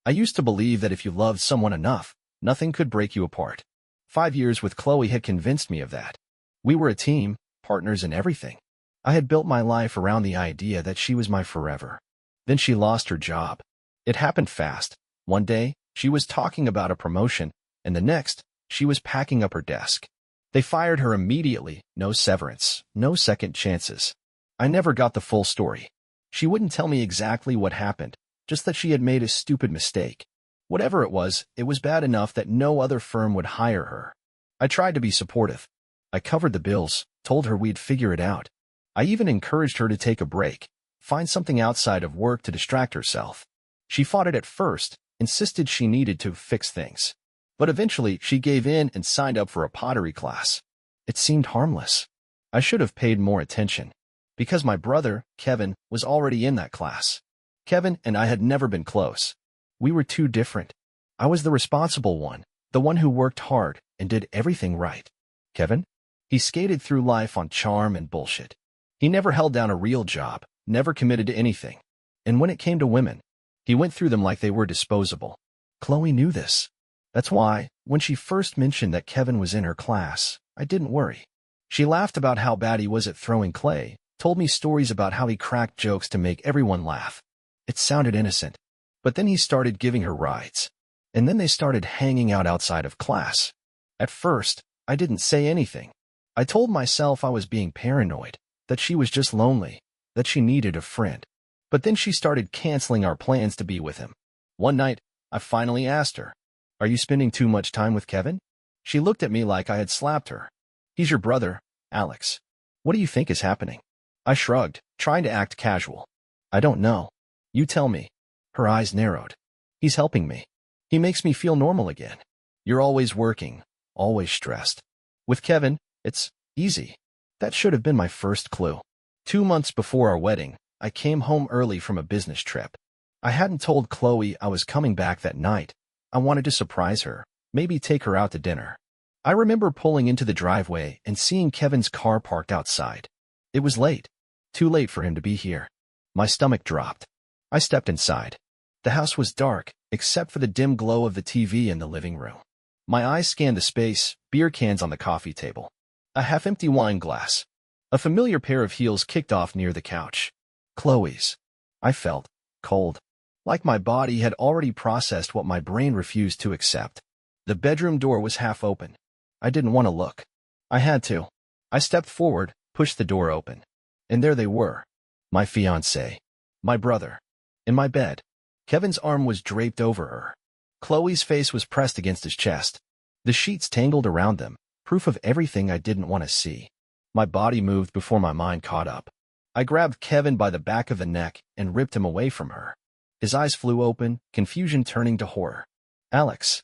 I used to believe that if you loved someone enough, nothing could break you apart. 5 years with Chloe had convinced me of that. We were a team, partners in everything. I had built my life around the idea that she was my forever. Then she lost her job. It happened fast. One day, she was talking about a promotion, and the next, she was packing up her desk. They fired her immediately, no severance, no second chances. I never got the full story. She wouldn't tell me exactly what happened, just that she had made a stupid mistake. Whatever it was bad enough that no other firm would hire her. I tried to be supportive. I covered the bills, told her we'd figure it out. I even encouraged her to take a break, find something outside of work to distract herself. She fought it at first, insisted she needed to fix things. But eventually, she gave in and signed up for a pottery class. It seemed harmless. I should have paid more attention. Because my brother, Kevin, was already in that class. Kevin and I had never been close. We were too different. I was the responsible one, the one who worked hard and did everything right. Kevin? He skated through life on charm and bullshit. He never held down a real job, never committed to anything. And when it came to women, he went through them like they were disposable. Chloe knew this. That's why, when she first mentioned that Kevin was in her class, I didn't worry. She laughed about how bad he was at throwing clay, told me stories about how he cracked jokes to make everyone laugh. It sounded innocent. But then he started giving her rides. And then they started hanging out outside of class. At first, I didn't say anything. I told myself I was being paranoid, that she was just lonely, that she needed a friend. But then she started canceling our plans to be with him. One night, I finally asked her, "Are you spending too much time with Kevin?" She looked at me like I had slapped her. "He's your brother, Alex. What do you think is happening?" I shrugged, trying to act casual. "I don't know. You tell me." Her eyes narrowed. "He's helping me. He makes me feel normal again. You're always working, always stressed. With Kevin, it's easy." That should have been my first clue. 2 months before our wedding, I came home early from a business trip. I hadn't told Chloe I was coming back that night. I wanted to surprise her, maybe take her out to dinner. I remember pulling into the driveway and seeing Kevin's car parked outside. It was late. Too late for him to be here. My stomach dropped. I stepped inside. The house was dark, except for the dim glow of the TV in the living room. My eyes scanned the space, beer cans on the coffee table. A half-empty wine glass. A familiar pair of heels kicked off near the couch. Chloe's. I felt cold. Like my body had already processed what my brain refused to accept. The bedroom door was half open. I didn't want to look. I had to. I stepped forward, pushed the door open. And there they were. My fiancé. My brother. In my bed. Kevin's arm was draped over her. Chloe's face was pressed against his chest. The sheets tangled around them, proof of everything I didn't want to see. My body moved before my mind caught up. I grabbed Kevin by the back of the neck and ripped him away from her. His eyes flew open, confusion turning to horror. "Alex."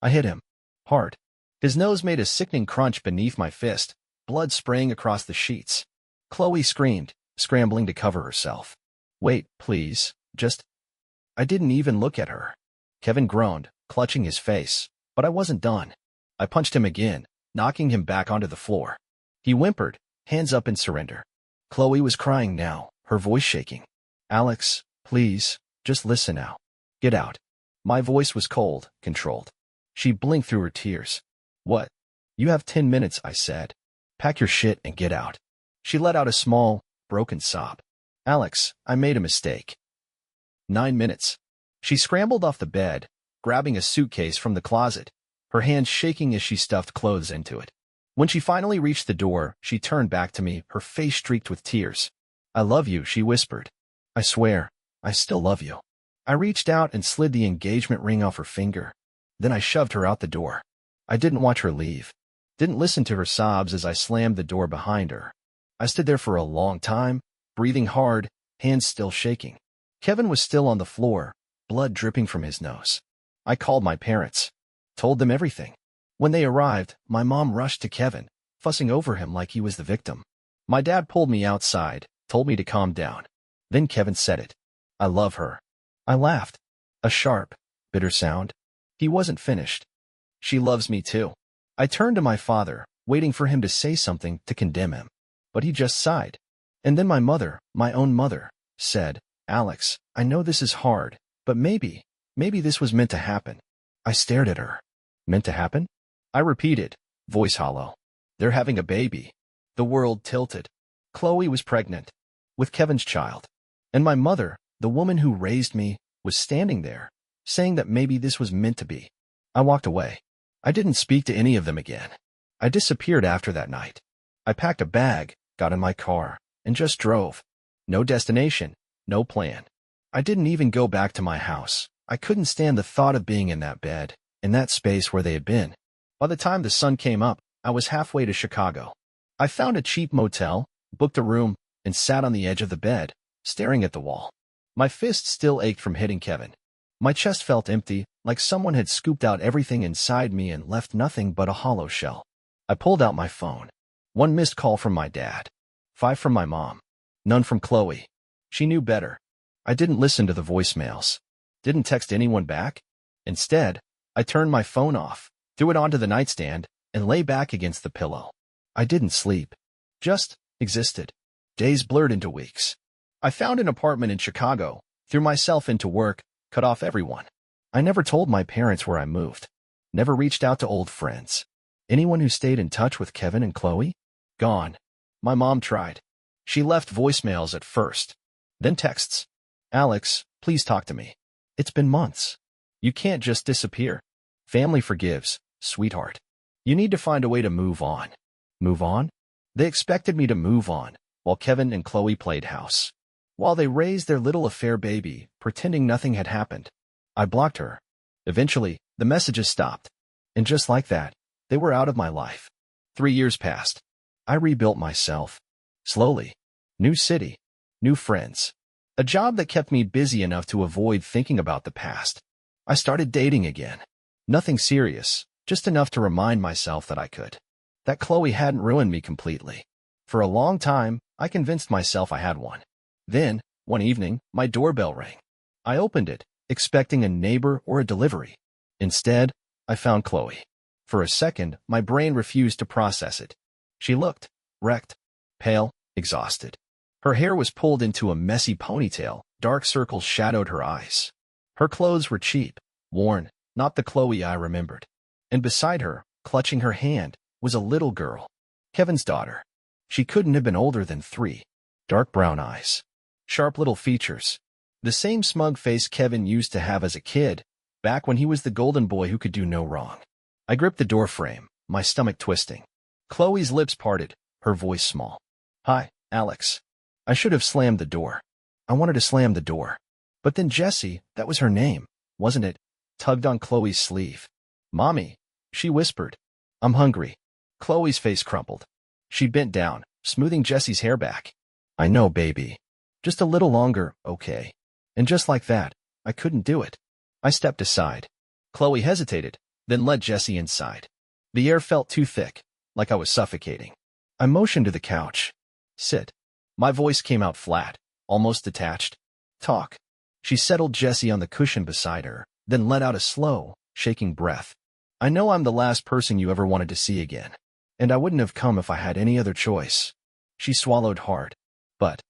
I hit him. Hard. His nose made a sickening crunch beneath my fist, blood spraying across the sheets. Chloe screamed, scrambling to cover herself. "Wait, please, just—" I didn't even look at her. Kevin groaned, clutching his face, but I wasn't done. I punched him again, knocking him back onto the floor. He whimpered, hands up in surrender. Chloe was crying now, her voice shaking. "Alex, please, just listen now. Get out." My voice was cold, controlled. She blinked through her tears. "What?" "You have 10 minutes, I said. Pack your shit and get out." She let out a small, broken sob. "Alex, I made a mistake." 9 minutes. She scrambled off the bed, grabbing a suitcase from the closet, her hands shaking as she stuffed clothes into it. When she finally reached the door, she turned back to me, her face streaked with tears. "I love you," she whispered. "I swear, I still love you." I reached out and slid the engagement ring off her finger. Then I shoved her out the door. I didn't watch her leave. Didn't listen to her sobs as I slammed the door behind her. I stood there for a long time, breathing hard, hands still shaking. Kevin was still on the floor, blood dripping from his nose. I called my parents. Told them everything. When they arrived, my mom rushed to Kevin, fussing over him like he was the victim. My dad pulled me outside, told me to calm down. Then Kevin said it. "I love her." I laughed. A sharp, bitter sound. He wasn't finished. "She loves me too." I turned to my father, waiting for him to say something to condemn him. But he just sighed. And then my mother, my own mother, said, "Alex, I know this is hard, but maybe, Maybe this was meant to happen. I stared at her. Meant to happen? I repeated, voice hollow. They're having a baby. The world tilted. Chloe was pregnant. With Kevin's child. And my mother, the woman who raised me, was standing there, saying that maybe this was meant to be. I walked away. I didn't speak to any of them again. I disappeared after that night. I packed a bag, got in my car, and just drove. No destination, no plan. I didn't even go back to my house. I couldn't stand the thought of being in that bed, in that space where they had been. By the time the sun came up, I was halfway to Chicago. I found a cheap motel, booked a room, and sat on the edge of the bed, staring at the wall. My fists still ached from hitting Kevin. My chest felt empty, like someone had scooped out everything inside me and left nothing but a hollow shell. I pulled out my phone. 1 missed call from my dad. 5 from my mom. None from Chloe. She knew better. I didn't listen to the voicemails. Didn't text anyone back. Instead, I turned my phone off, threw it onto the nightstand, and lay back against the pillow. I didn't sleep. Just existed. Days blurred into weeks. I found an apartment in Chicago, threw myself into work, cut off everyone. I never told my parents where I moved. Never reached out to old friends. Anyone who stayed in touch with Kevin and Chloe? Gone. My mom tried. She left voicemails at first. Then texts. Alex, please talk to me. It's been months. You can't just disappear. Family forgives, sweetheart. You need to find a way to move on. Move on? They expected me to move on, while Kevin and Chloe played house. While they raised their little affair baby, pretending nothing had happened. I blocked her. Eventually, the messages stopped. And just like that, they were out of my life. 3 years passed. I rebuilt myself. Slowly. New city. New friends. A job that kept me busy enough to avoid thinking about the past. I started dating again. Nothing serious, just enough to remind myself that I could. That Chloe hadn't ruined me completely. For a long time, I convinced myself I had one. Then, one evening, my doorbell rang. I opened it, expecting a neighbor or a delivery. Instead, I found Chloe. For a second, my brain refused to process it. She looked wrecked, pale, exhausted. Her hair was pulled into a messy ponytail, dark circles shadowed her eyes. Her clothes were cheap, worn, not the Chloe I remembered. And beside her, clutching her hand, was a little girl. Kevin's daughter. She couldn't have been older than 3. Dark brown eyes. Sharp little features. The same smug face Kevin used to have as a kid, back when he was the golden boy who could do no wrong. I gripped the door frame, my stomach twisting. Chloe's lips parted, her voice small. Hi, Alex. I should have slammed the door. I wanted to slam the door. But then Jessie, that was her name, wasn't it? Tugged on Chloe's sleeve. Mommy, she whispered. I'm hungry. Chloe's face crumpled. She bent down, smoothing Jessie's hair back. I know, baby. Just a little longer, okay? And just like that, I couldn't do it. I stepped aside. Chloe hesitated, then led Jessie inside. The air felt too thick, like I was suffocating. I motioned to the couch. Sit. My voice came out flat, almost detached. Talk. She settled Jessie on the cushion beside her, then let out a slow, shaking breath. I know I'm the last person you ever wanted to see again. And I wouldn't have come if I had any other choice. She swallowed hard. But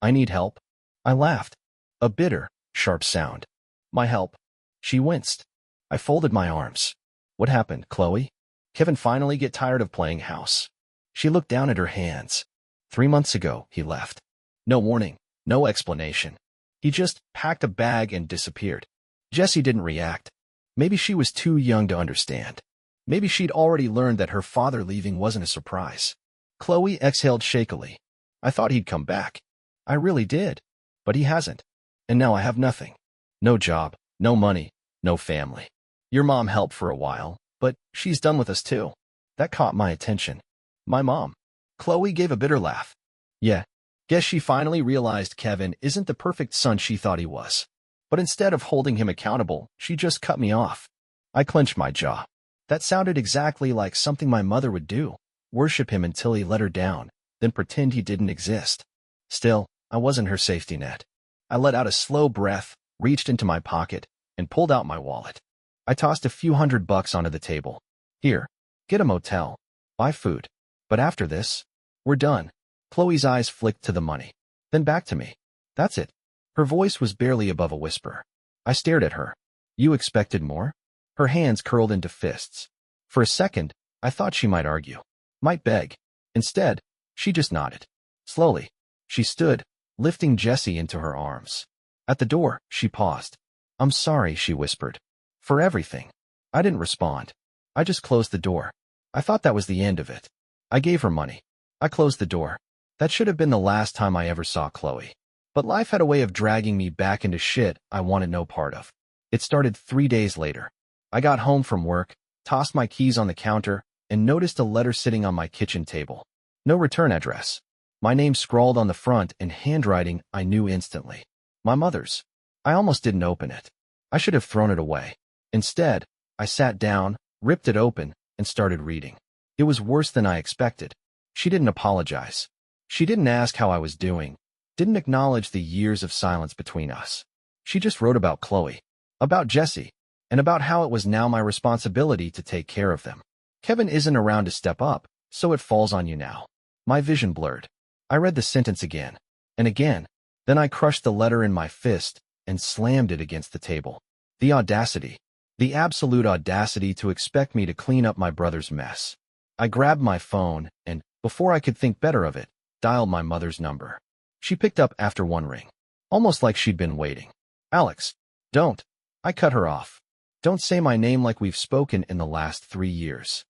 I need help. I laughed. A bitter, sharp sound. My help. She winced. I folded my arms. What happened, Chloe? Kevin finally get tired of playing house. She looked down at her hands. 3 months ago, he left. No warning, no explanation. He just packed a bag and disappeared. Jessie didn't react. Maybe she was too young to understand. Maybe she'd already learned that her father leaving wasn't a surprise. Chloe exhaled shakily. I thought he'd come back. I really did. But he hasn't. And now I have nothing. No job, no money, no family. Your mom helped for a while, but she's done with us too. That caught my attention. My mom. Chloe gave a bitter laugh. Yeah, guess she finally realized Kevin isn't the perfect son she thought he was. But instead of holding him accountable, she just cut me off. I clenched my jaw. That sounded exactly like something my mother would do. Worship him until he let her down, then pretend he didn't exist. Still, I wasn't her safety net. I let out a slow breath, reached into my pocket, and pulled out my wallet. I tossed a few $100 onto the table. Here, get a motel. Buy food. But after this, we're done. Chloe's eyes flicked to the money. Then back to me. That's it. Her voice was barely above a whisper. I stared at her, You expected more? Her hands curled into fists. For a second, I thought she might argue, might beg. Instead, she just nodded. Slowly, she stood, lifting Jesse into her arms. At the door, she paused. I'm sorry, she whispered. For everything. I didn't respond. I just closed the door. I thought that was the end of it. I gave her money. I closed the door. That should have been the last time I ever saw Chloe. But life had a way of dragging me back into shit I wanted no part of. It started 3 days later. I got home from work, tossed my keys on the counter, and noticed a letter sitting on my kitchen table. No return address. My name scrawled on the front in handwriting I knew instantly. My mother's. I almost didn't open it. I should have thrown it away. Instead, I sat down, ripped it open, and started reading. It was worse than I expected. She didn't apologize. She didn't ask how I was doing, didn't acknowledge the years of silence between us. She just wrote about Chloe, about Jesse, and about how it was now my responsibility to take care of them. Kevin isn't around to step up, so it falls on you now. My vision blurred. I read the sentence again, and again. Then I crushed the letter in my fist and slammed it against the table. The audacity. The absolute audacity to expect me to clean up my brother's mess. I grabbed my phone and, before I could think better of it, dialed my mother's number. She picked up after one ring, almost like she'd been waiting. Alex, don't. I cut her off. Don't say my name like we've spoken in the last 3 years.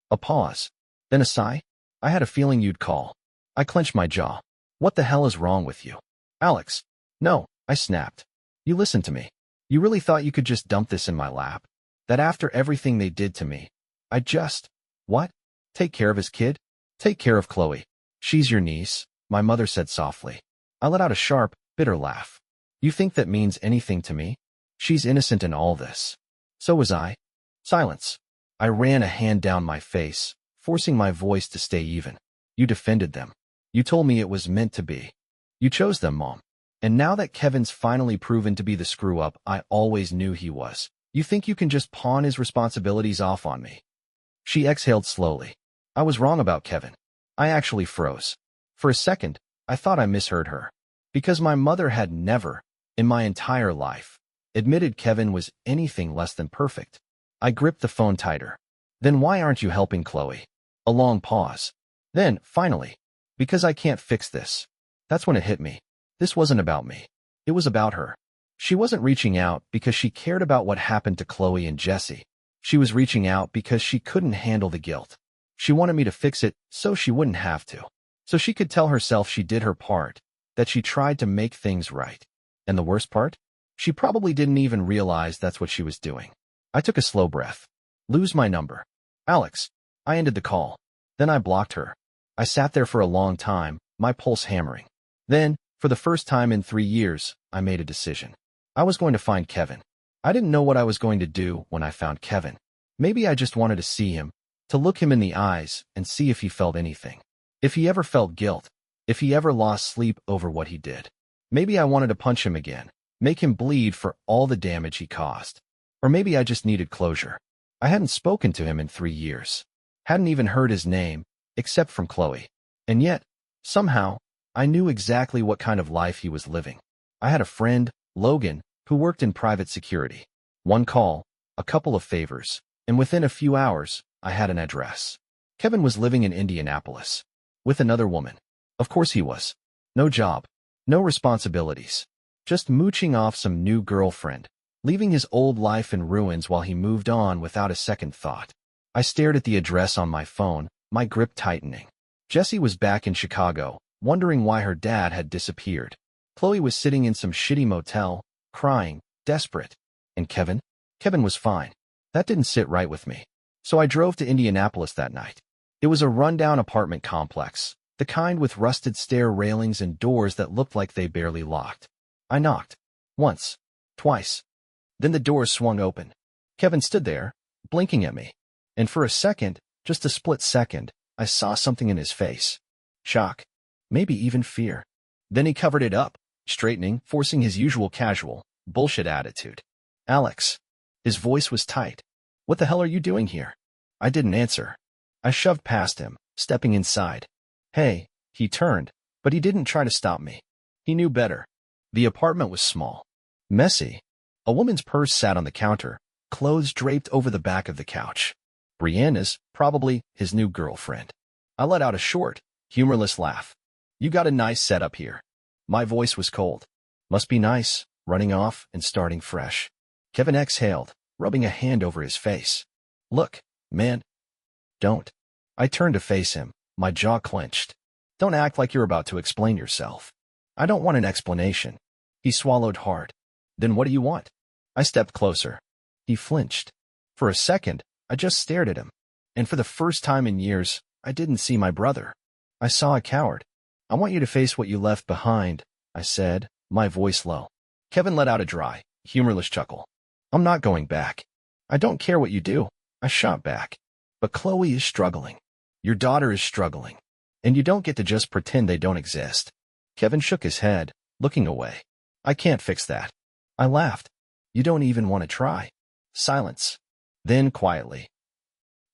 A pause. Then a sigh. I had a feeling you'd call. I clenched my jaw. What the hell is wrong with you? Alex. No, I snapped. You listened to me. You really thought you could just dump this in my lap? That after everything they did to me, I'd just… What? Take care of his kid? Take care of Chloe. She's your niece, my mother said softly. I let out a sharp, bitter laugh. You think that means anything to me? She's innocent in all this. So was I. Silence. I ran a hand down my face, forcing my voice to stay even. You defended them. You told me it was meant to be. You chose them, Mom. And now that Kevin's finally proven to be the screw-up I always knew he was, you think you can just pawn his responsibilities off on me? She exhaled slowly. I was wrong about Kevin. I actually froze. For a second, I thought I misheard her. Because my mother had never, in my entire life, admitted Kevin was anything less than perfect. I gripped the phone tighter. Then why aren't you helping Chloe? A long pause. Then, finally, because I can't fix this. That's when it hit me. This wasn't about me. It was about her. She wasn't reaching out because she cared about what happened to Chloe and Jesse. She was reaching out because she couldn't handle the guilt. She wanted me to fix it so she wouldn't have to. So she could tell herself she did her part, that she tried to make things right. And the worst part? She probably didn't even realize that's what she was doing. I took a slow breath. Lose my number. Alex. I ended the call. Then I blocked her. I sat there for a long time, my pulse hammering. Then, for the first time in 3 years, I made a decision. I was going to find Kevin. I didn't know what I was going to do when I found Kevin. Maybe I just wanted to see him, to look him in the eyes and see if he felt anything. If he ever felt guilt. If he ever lost sleep over what he did. Maybe I wanted to punch him again, make him bleed for all the damage he caused. Or maybe I just needed closure. I hadn't spoken to him in 3 years. Hadn't even heard his name, except from Chloe. And yet, somehow, I knew exactly what kind of life he was living. I had a friend, Logan, who worked in private security. One call, a couple of favors, and within a few hours, I had an address. Kevin was living in Indianapolis. With another woman. Of course he was. No job. No responsibilities. Just mooching off some new girlfriend. Leaving his old life in ruins while he moved on without a second thought. I stared at the address on my phone, my grip tightening. Jessie was back in Chicago, wondering why her dad had disappeared. Chloe was sitting in some shitty motel, crying, desperate. And Kevin? Kevin was fine. That didn't sit right with me. So I drove to Indianapolis that night. It was a rundown apartment complex, the kind with rusted stair railings and doors that looked like they barely locked. I knocked. Once. Twice. Then the doors swung open. Kevin stood there, blinking at me. And for a second, just a split second, I saw something in his face. Shock. Maybe even fear. Then he covered it up, straightening, forcing his usual casual, bullshit attitude. Alex. His voice was tight. What the hell are you doing here? I didn't answer. I shoved past him, stepping inside. Hey, he turned, but he didn't try to stop me. He knew better. The apartment was small. Messy. A woman's purse sat on the counter, clothes draped over the back of the couch. Brianna's, probably his new girlfriend. I let out a short, humorless laugh. You got a nice setup here. My voice was cold. Must be nice, running off and starting fresh. Kevin exhaled, rubbing a hand over his face. Look, man. Don't. I turned to face him, my jaw clenched. Don't act like you're about to explain yourself. I don't want an explanation. He swallowed hard. Then what do you want? I stepped closer. He flinched. For a second, I just stared at him. And for the first time in years, I didn't see my brother. I saw a coward. I want you to face what you left behind, I said, my voice low. Kevin let out a dry, humorless chuckle. I'm not going back. I don't care what you do, I shot back. But Chloe is struggling. Your daughter is struggling. And you don't get to just pretend they don't exist. Kevin shook his head, looking away. I can't fix that. I laughed. You don't even want to try. Silence. Then quietly.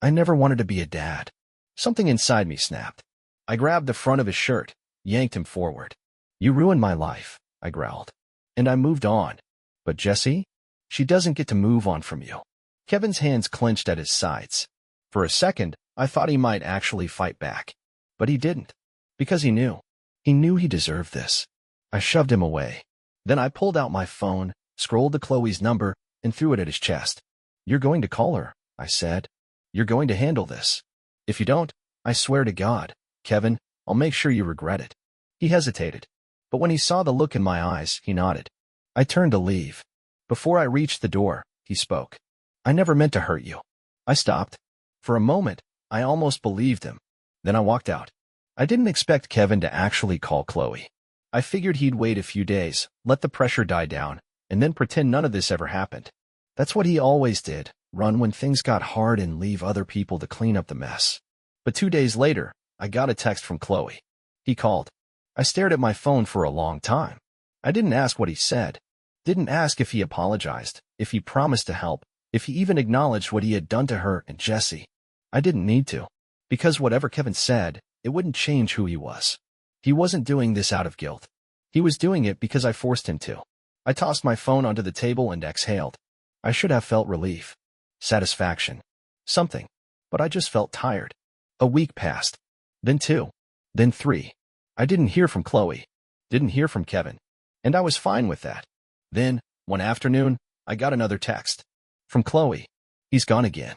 I never wanted to be a dad. Something inside me snapped. I grabbed the front of his shirt, yanked him forward. You ruined my life, I growled. And I moved on. But Jessie? She doesn't get to move on from you. Kevin's hands clenched at his sides. For a second, I thought he might actually fight back. But he didn't. Because he knew. He knew he deserved this. I shoved him away. Then I pulled out my phone, scrolled to Chloe's number, and threw it at his chest. You're going to call her, I said. You're going to handle this. If you don't, I swear to God, Kevin, I'll make sure you regret it. He hesitated. But when he saw the look in my eyes, he nodded. I turned to leave. Before I reached the door, he spoke. I never meant to hurt you. I stopped. For a moment, I almost believed him. Then I walked out. I didn't expect Kevin to actually call Chloe. I figured he'd wait a few days, let the pressure die down, and then pretend none of this ever happened. That's what he always did, run when things got hard and leave other people to clean up the mess. But 2 days later, I got a text from Chloe. He called. I stared at my phone for a long time. I didn't ask what he said. Didn't ask if he apologized, if he promised to help, if he even acknowledged what he had done to her and Jessie. I didn't need to. Because whatever Kevin said, it wouldn't change who he was. He wasn't doing this out of guilt. He was doing it because I forced him to. I tossed my phone onto the table and exhaled. I should have felt relief. Satisfaction. Something. But I just felt tired. A week passed. Then 2. Then 3. I didn't hear from Chloe. Didn't hear from Kevin. And I was fine with that. Then, one afternoon, I got another text. From Chloe. He's gone again.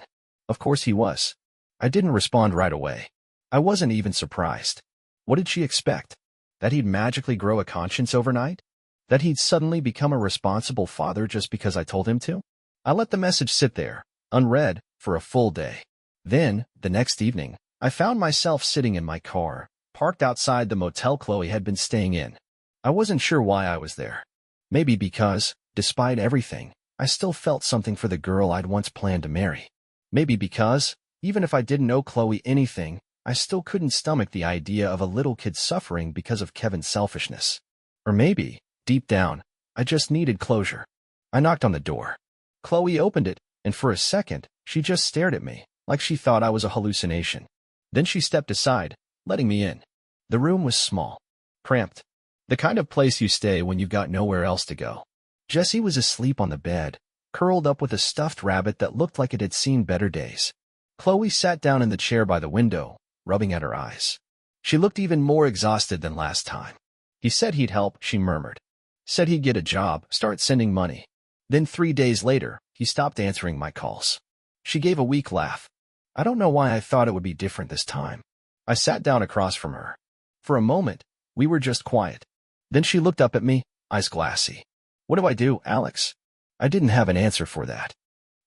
Of course he was. I didn't respond right away. I wasn't even surprised. What did she expect? That he'd magically grow a conscience overnight? That he'd suddenly become a responsible father just because I told him to? I let the message sit there, unread, for a full day. Then, the next evening, I found myself sitting in my car, parked outside the motel Chloe had been staying in. I wasn't sure why I was there. Maybe because, despite everything, I still felt something for the girl I'd once planned to marry. Maybe because, even if I didn't owe Chloe anything, I still couldn't stomach the idea of a little kid suffering because of Kevin's selfishness. Or maybe, deep down, I just needed closure. I knocked on the door. Chloe opened it, and for a second, she just stared at me, like she thought I was a hallucination. Then she stepped aside, letting me in. The room was small, cramped. The kind of place you stay when you've got nowhere else to go. Jessie was asleep on the bed, curled up with a stuffed rabbit that looked like it had seen better days. Chloe sat down in the chair by the window, rubbing at her eyes. She looked even more exhausted than last time. He said he'd help, she murmured. Said he'd get a job, start sending money. Then 3 days later, he stopped answering my calls. She gave a weak laugh. I don't know why I thought it would be different this time. I sat down across from her. For a moment, we were just quiet. Then she looked up at me, eyes glassy. What do I do, Alex? I didn't have an answer for that.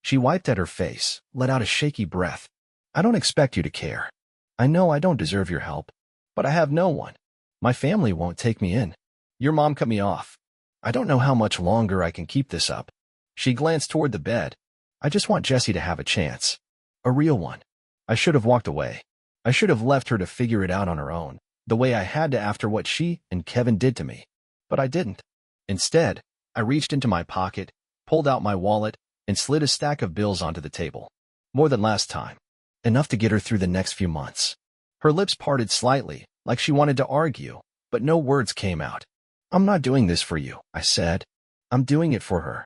She wiped at her face, let out a shaky breath. I don't expect you to care. I know I don't deserve your help, but I have no one. My family won't take me in. Your mom cut me off. I don't know how much longer I can keep this up. She glanced toward the bed. I just want Jessie to have a chance. A real one. I should have walked away. I should have left her to figure it out on her own, the way I had to after what she and Kevin did to me. But I didn't. Instead, I reached into my pocket, pulled out my wallet, and slid a stack of bills onto the table. More than last time. Enough to get her through the next few months. Her lips parted slightly, like she wanted to argue, but no words came out. I'm not doing this for you, I said. I'm doing it for her.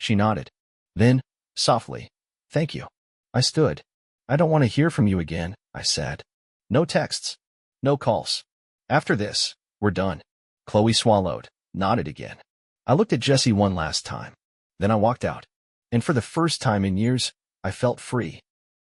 She nodded. Then, softly, thank you. I stood. I don't want to hear from you again, I said. No texts. No calls. After this, we're done. Chloe swallowed, nodded again. I looked at Jesse one last time. Then I walked out. And for the first time in years, I felt free.